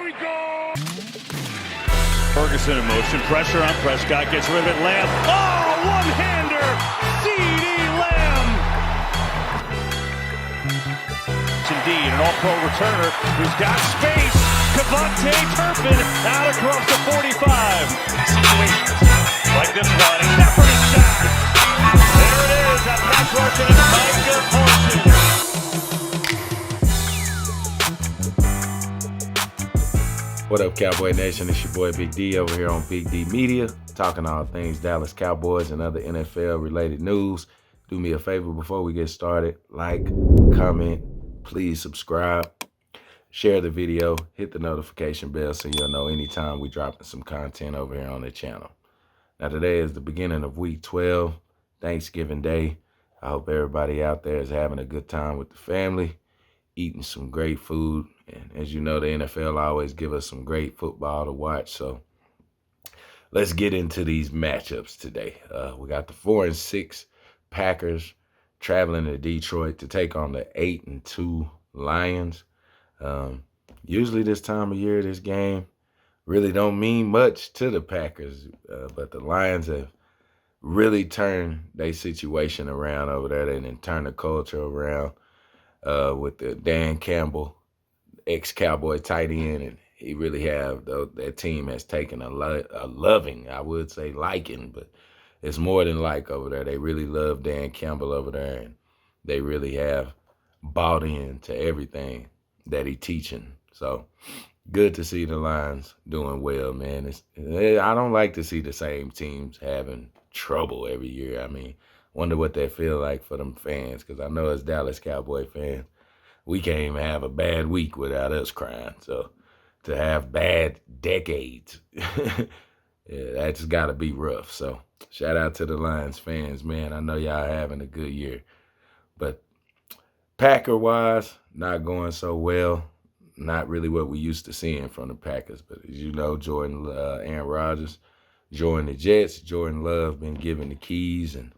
we go! Ferguson in motion, pressure on Prescott, gets rid of it, Lamb. Oh, one-hander! C.D. Lamb! Indeed, an all-pro returner who's got space. Cavante Turpin out across the 45. Situations like this one. Stafford is shot. There it is, that pass rush and it's Micah Parsons. What up, Cowboy Nation? It's your boy Big D over here on Big D Media, talking all things Dallas Cowboys and other NFL-related news. Do me a favor before we get started. Like, comment, please subscribe, share the video, hit the notification bell so you'll know anytime we dropping some content over here on the channel. Now, today is the beginning of week 12, Thanksgiving Day. I hope everybody out there is having a good time with the family, eating some great food. And as you know, the NFL always give us some great football to watch. So let's get into these matchups today. We got the 4-6 Packers traveling to Detroit to take on the 8-2 Lions. Usually this time of year, this game really don't mean much to the Packers, but the Lions have really turned their situation around over there and then turned the culture around with the Dan Campbell, ex-Cowboy tight end, and he really that team has taken a loving, I would say liking, but it's more than like over there. They really love Dan Campbell over there, and they really have bought into everything that he's teaching. So good to see the Lions doing well, man. I don't like to see the same teams having trouble every year. I mean, wonder what that feel like for them fans, because I know as Dallas Cowboy fans, we can't even have a bad week without us crying. So to have bad decades, yeah, that's got to be rough. So shout out to the Lions fans, man. I know y'all having a good year. But Packer-wise, not going so well. Not really what we used to seeing from the Packers. But as you know, Aaron Rodgers joined the Jets. Jordan Love been given the keys, and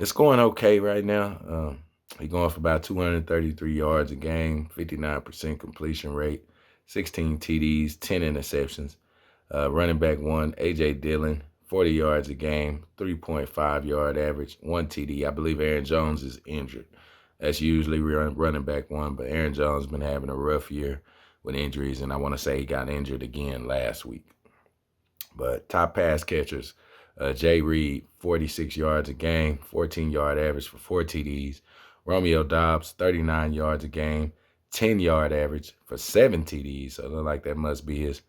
it's going okay right now. He's going for about 233 yards a game, 59% completion rate, 16 TDs, 10 interceptions. Running back one, A.J. Dillon, 40 yards a game, 3.5 yard average, 1 TD. I believe Aaron Jones is injured. That's usually running back one, but Aaron Jones been having a rough year with injuries, and I want to say he got injured again last week. But top pass catchers, Jay Reed, 46 yards a game, 14-yard average for 4 TDs. Romeo Doubs, 39 yards a game, 10-yard average for 7 TDs. So it looks like that must be his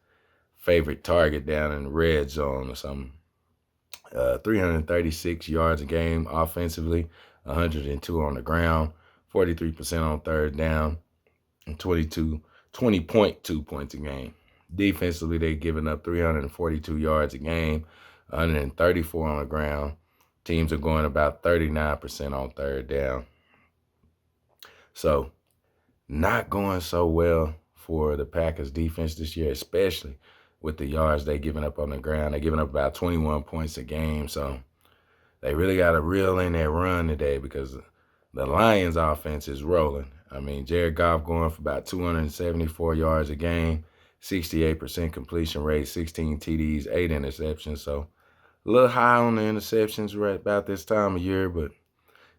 favorite target down in the red zone or something. 336 yards a game offensively, 102 on the ground, 43% on third down, and 20.2 points a game. Defensively, they're giving up 342 yards a game, 134 on the ground. Teams are going about 39% on third down. So not going so well for the Packers defense this year, especially with the yards they're giving up on the ground. They're giving up about 21 points a game. So they really got to reel in that run today because the Lions offense is rolling. I mean, Jared Goff going for about 274 yards a game, 68% completion rate, 16 TDs, 8 interceptions. So a little high on the interceptions right about this time of year, but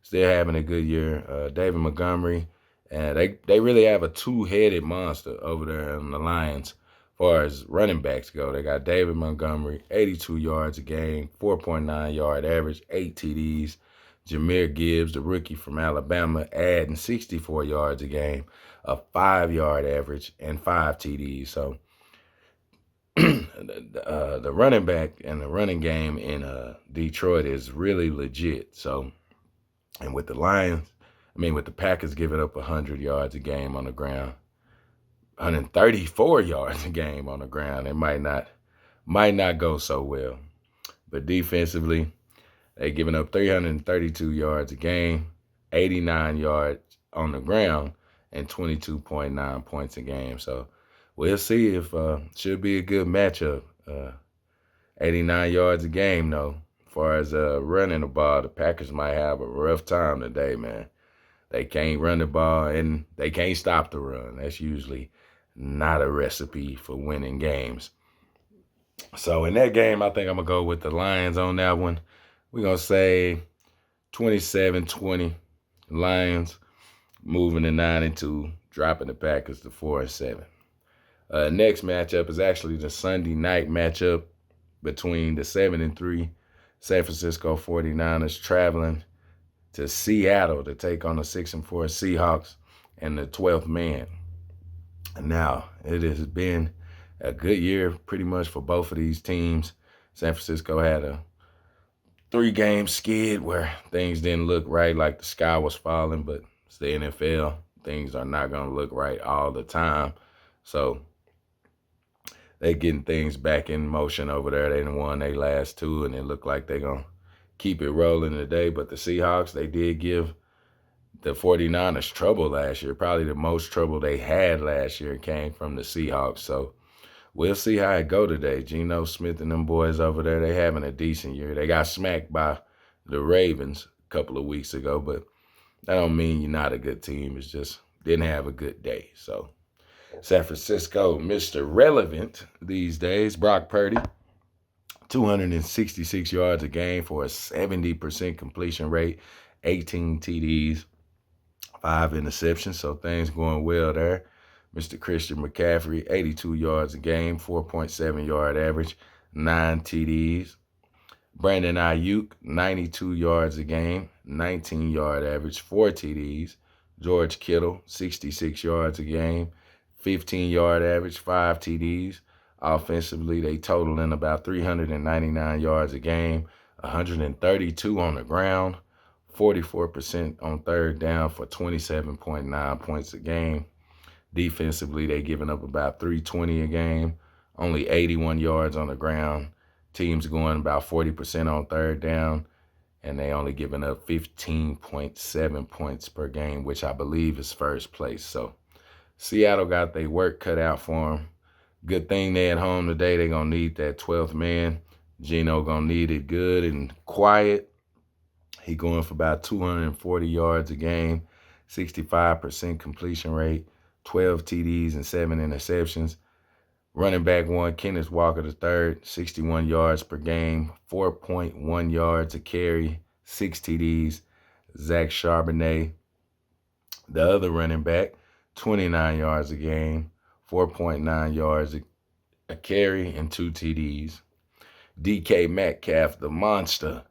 still having a good year. David Montgomery, and they really have a two-headed monster over there on the Lions as far as running backs go. They got David Montgomery, 82 yards a game, 4.9 yard average, 8 TDs. Jahmyr Gibbs, the rookie from Alabama, adding 64 yards a game, a 5-yard average, and 5 TDs. So the running back and the running game in Detroit is really legit. So, and with the with the Packers giving up 100 yards a game on the ground, 134 yards a game on the ground, it might not go so well. But defensively, they're giving up 332 yards a game, 89 yards on the ground, and 22.9 points a game. So we'll see if should be a good matchup. 89 yards a game, though. As far as running the ball, the Packers might have a rough time today, man. They can't run the ball, and they can't stop the run. That's usually not a recipe for winning games. So in that game, I think I'm going to go with the Lions on that one. We're going to say 27-20 Lions, moving to 9-2, dropping the Packers to 4-7. Next matchup is actually the Sunday night matchup between the 7-3 San Francisco 49ers traveling to Seattle to take on the 6-4 Seahawks and the 12th man. Now, it has been a good year pretty much for both of these teams. San Francisco had a 3-game skid where things didn't look right, like the sky was falling, but it's the NFL. Things are not going to look right all the time. So they getting things back in motion over there. They done won their last 2, and it looked like they're going to keep it rolling today. But the Seahawks, they did give the 49ers trouble last year. Probably the most trouble they had last year came from the Seahawks. So we'll see how it go today. Geno Smith and them boys over there, they having a decent year. They got smacked by the Ravens a couple of weeks ago, but that don't mean you're not a good team. It's just didn't have a good day. So San Francisco, Mr. Relevant these days, Brock Purdy, 266 yards a game for a 70% completion rate, 18 TDs, 5 interceptions, so things going well there. Mr. Christian McCaffrey, 82 yards a game, 4.7 yard average, 9 TDs. Brandon Ayuk, 92 yards a game, 19 yard average, 4 TDs. George Kittle, 66 yards a game, 15 yard average, 5 TDs. Offensively, they totaling about 399 yards a game, 132 on the ground, 44% on third down for 27.9 points a game. Defensively, they giving up about 320 a game, only 81 yards on the ground. Teams going about 40% on third down, and they only giving up 15.7 points per game, which I believe is first place. So Seattle got their work cut out for them. Good thing they at home today. They're going to need that 12th man. Geno going to need it good and quiet. He going for about 240 yards a game, 65% completion rate, 12 TDs and 7 interceptions. Running back 1, Kenneth Walker III, 61 yards per game, 4.1 yards a carry, 6 TDs. Zach Charbonnet, the other running back, 29 yards a game, 4.9 yards a carry, and 2 TDs. DK Metcalf, the monster,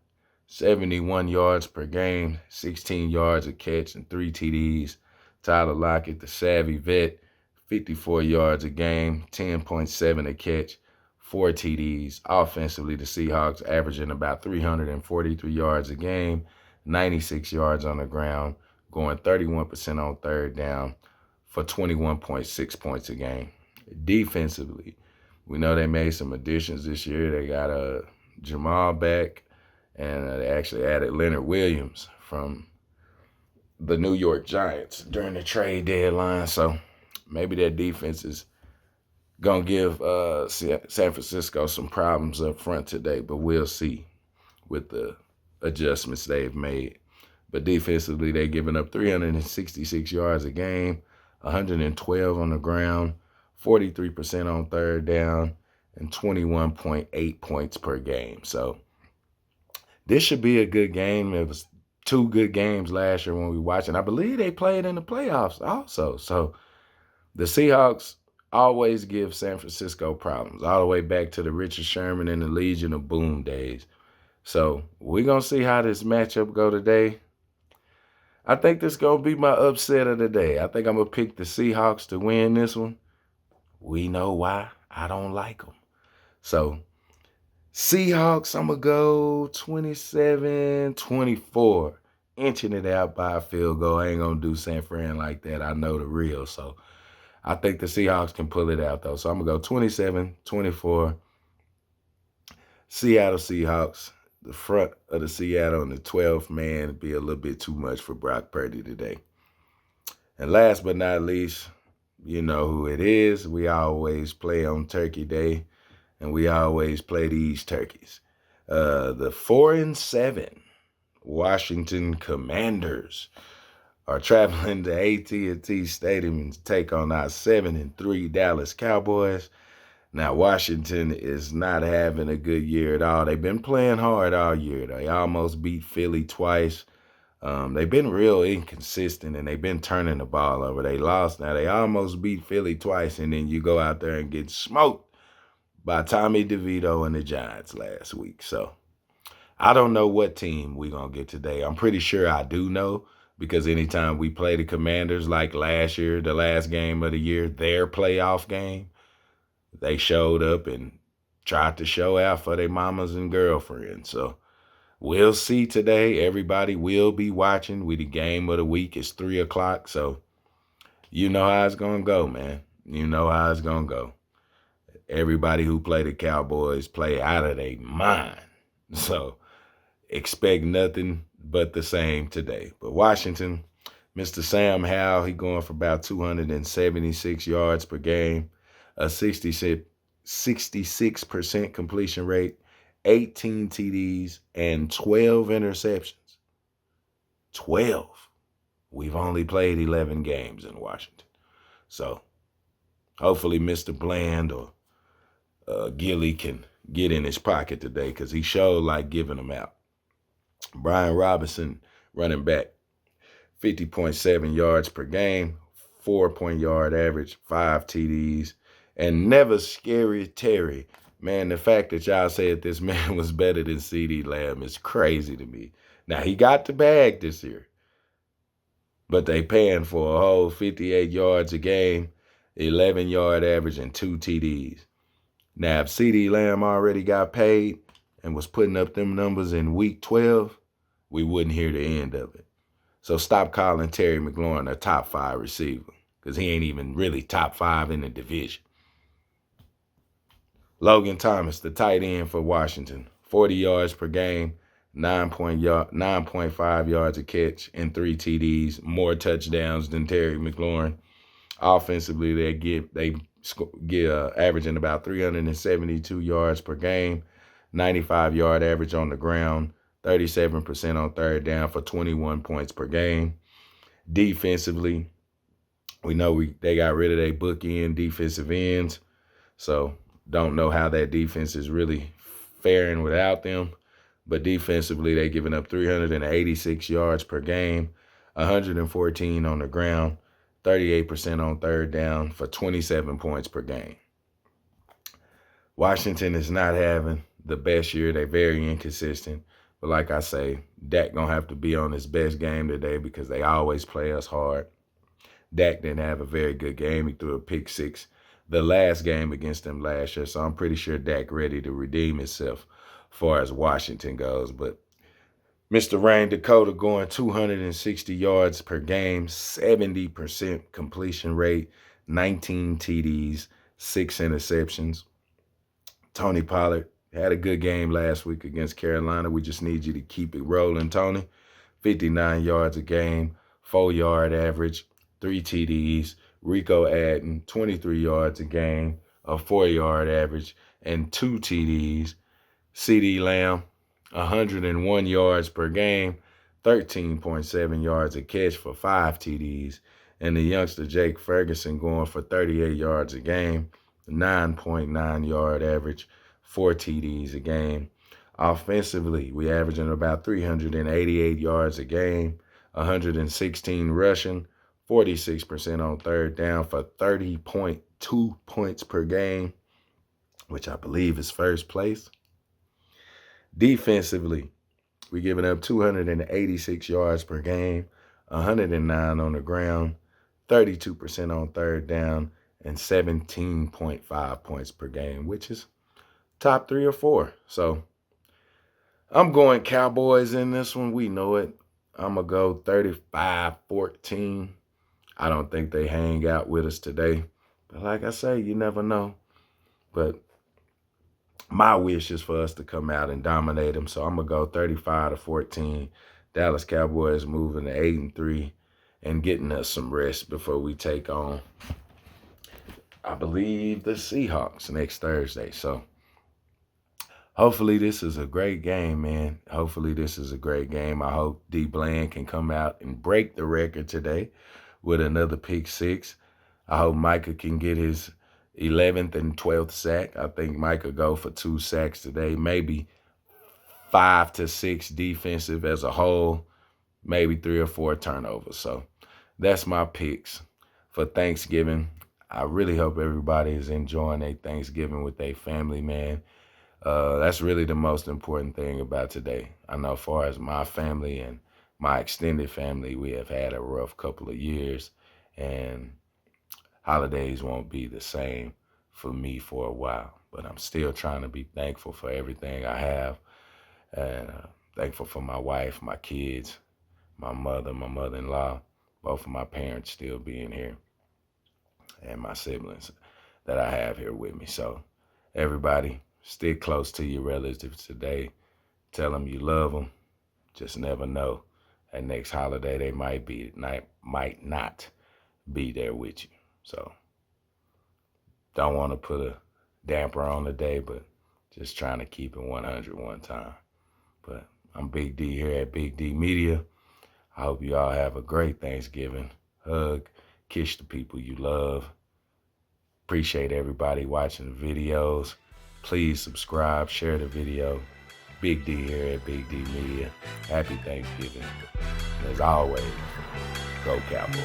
71 yards per game, 16 yards a catch, and 3 TDs. Tyler Lockett, the savvy vet, 54 yards a game, 10.7 a catch, 4 TDs. Offensively, the Seahawks averaging about 343 yards a game, 96 yards on the ground, going 31% on third down for 21.6 points a game. Defensively, we know they made some additions this year. They got Jamal back, and they actually added Leonard Williams from the New York Giants during the trade deadline. So maybe that defense is going to give San Francisco some problems up front today, but we'll see with the adjustments they've made. But defensively, they're giving up 366 yards a game, 112 on the ground, 43% on third down, and 21.8 points per game. So this should be a good game. It was 2 good games last year when we watched, and I believe they played in the playoffs also. So the Seahawks always give San Francisco problems, all the way back to the Richard Sherman and the Legion of Boom days. So we're going to see how this matchup go today. I think this is going to be my upset of the day. I think I'm going to pick the Seahawks to win this one. We know why. I don't like them. So Seahawks, I'm going to go 27-24. Inching it out by a field goal. I ain't going to do San Fran like that. I know the real. So I think the Seahawks can pull it out, though. So I'm going to go 27-24. Seattle Seahawks. The front of the Seattle and the 12th man would be a little bit too much for Brock Purdy today. And last but not least, you know who it is. We always play on Turkey Day, and we always play these turkeys. The 4-7 Washington Commanders are traveling to AT&T Stadium to take on our 7-3 Dallas Cowboys. Now, Washington is not having a good year at all. They've been playing hard all year. They almost beat Philly twice. They've been real inconsistent, and they've been turning the ball over. They lost. Now, they almost beat Philly twice, and then you go out there and get smoked by Tommy DeVito and the Giants last week. So I don't know what team we're going to get today. I'm pretty sure I do know, because anytime we play the Commanders, like last year, the last game of the year, their playoff game, they showed up and tried to show out for their mamas and girlfriends. So we'll see today. Everybody will be watching. The game of the week is 3 o'clock. So you know how it's going to go, man. You know how it's going to go. Everybody who play the Cowboys play out of their mind. So expect nothing but the same today. But Washington, Mr. Sam Howell, he going for about 276 yards per game, a 66% completion rate, 18 TDs, and 12 interceptions. 12. We've only played 11 games in Washington. So hopefully Mr. Bland or Gilly can get in his pocket today, because he showed like giving them out. Brian Robinson, running back, 50.7 yards per game, 4-point-yard average, 5 TDs, and never scary Terry. Man, the fact that y'all said this man was better than CeeDee Lamb is crazy to me. Now, he got the bag this year, but they paying for a whole 58 yards a game, 11-yard average, and 2 TDs. Now, if CeeDee Lamb already got paid and was putting up them numbers in week 12, we wouldn't hear the end of it. So stop calling Terry McLaurin a top 5 receiver, because he ain't even really top 5 in the division. Logan Thomas, the tight end for Washington, 40 yards per game, 9.5 yards a catch, and 3 TDs, more touchdowns than Terry McLaurin. Offensively, they averaging about 372 yards per game, 95-yard average on the ground, 37% on third down for 21 points per game. Defensively, we know they got rid of their bookend defensive ends, so don't know how that defense is really faring without them. But defensively, they're giving up 386 yards per game, 114 on the ground, 38% on third down for 27 points per game. Washington is not having the best year. They're very inconsistent. But like I say, Dak going to have to be on his best game today, because they always play us hard. Dak didn't have a very good game. He threw a pick 6 the last game against them last year. So I'm pretty sure Dak ready to redeem himself as far as Washington goes. But Mr. Rain Dakota going 260 yards per game, 70% completion rate, 19 TDs, 6 interceptions. Tony Pollard had a good game last week against Carolina. We just need you to keep it rolling, Tony. 59 yards a game, 4-yard average, 3 TDs. Rico Addon, 23 yards a game, a 4-yard average, and 2 TDs. CeeDee Lamb, 101 yards per game, 13.7 yards a catch for 5 TDs. And the youngster Jake Ferguson going for 38 yards a game, 9.9 yard average, 4 TDs a game. Offensively, we averaging about 388 yards a game, 116 rushing, 46% on third down for 30.2 points per game, which I believe is first place. Defensively, we're giving up 286 yards per game, 109 on the ground, 32% on third down, and 17.5 points per game, which is top 3 or 4. So I'm going Cowboys in this one. We know it. I'm going to go 35-14. I don't think they hang out with us today. But like I say, you never know. But my wish is for us to come out and dominate them. So I'm going to go 35-14. Dallas Cowboys moving to 8-3 and getting us some rest before we take on, I believe, the Seahawks next Thursday. So hopefully this is a great game, man. Hopefully this is a great game. I hope D. Bland can come out and break the record today with another pick six. I hope Micah can get his 11th and 12th sack. I think Micah go for 2 sacks today, maybe 5 to 6 defensive as a whole, maybe 3 or 4 turnovers. So that's my picks for Thanksgiving. I really hope everybody is enjoying their Thanksgiving with their family, man. That's really the most important thing about today. I know as far as my family and my extended family, we have had a rough couple of years, and holidays won't be the same for me for a while. But I'm still trying to be thankful for everything I have, and thankful for my wife, my kids, my mother-in-law, both of my parents still being here, and my siblings that I have here with me. So everybody, stick close to your relatives today. Tell them you love them. Just never know. That next holiday they might not be there with you. So don't want to put a damper on the day, but just trying to keep it 100 one time. But I'm Big D here at Bigg Media. I hope you all have a great Thanksgiving. Hug, kiss the people you love. Appreciate everybody watching the videos. Please subscribe, share the video. Big D here at Bigg Media. Happy Thanksgiving. As always, go Cowboys.